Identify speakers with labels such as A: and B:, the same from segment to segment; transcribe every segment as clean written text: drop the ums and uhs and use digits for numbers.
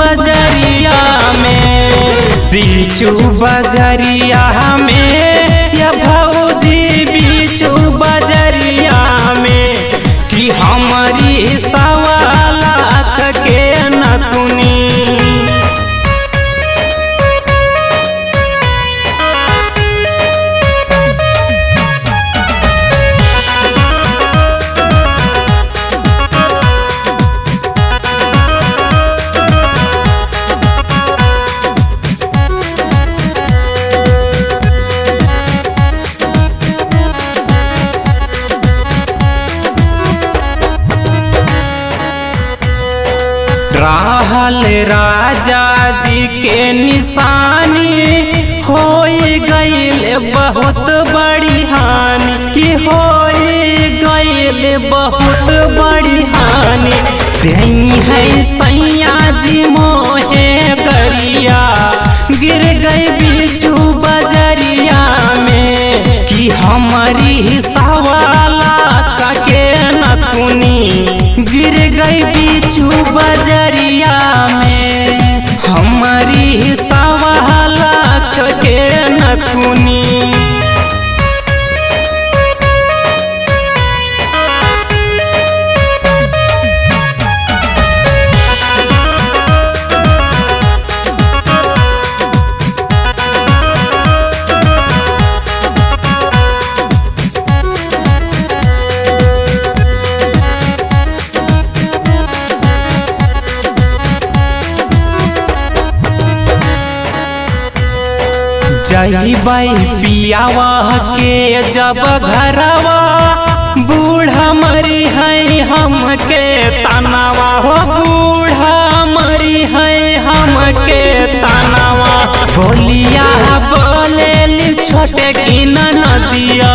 A: बजरिया में, बीचू बजरिया में या भौजी बीचू बजरिया में कि हमारी 1.25 लाख के नथुनी। रहल राजा जी के निशानी हो गईल बहुत बड़ी हानि, कि हो गईल बहुत बड़ी हानि। दही है सैया जी मोहे गरिया गिर गई बीचू बजरिया में कि हमारी 1.25 लाख के नथुनी गिर गई बीचू बजरिया में, हमारी 1.25 लाख के नथुनी। जइबै पियावा के जब घरवा, बूढ़ा मरी है हमके तनावा हो, बूढ़ा मरी है हमके तनावा। बोलिया बोलेली छोटे की नदिया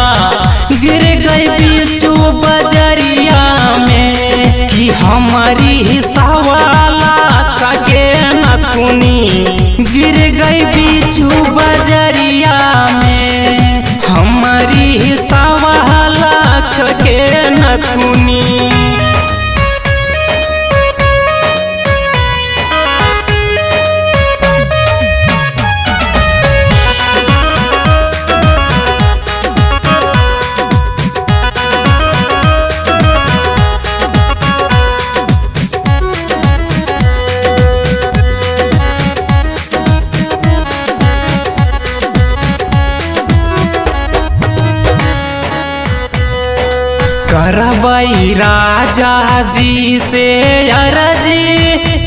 A: गिर गई बीचू बजरिया में कि हमारी 1.25 लाख के नथुनी गिर गई बीचू बजरिया में, हमारी 1.25 लाख के नथुनी। करबै राजा जी से अरजी,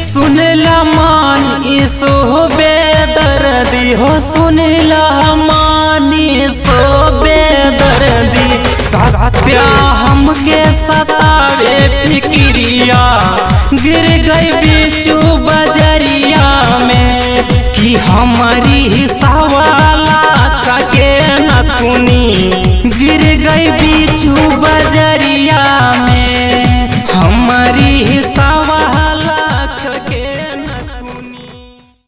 A: सुनला मान इसो बेदर्दी हो, सुनला मान इसो बेदर्दी। सत्या हमके सतावे फिक्रिया गिर गई बीचू बजरिया में कि हमारी 1.25 लाख के नथुनी गिर गई बीचू बजरिया में।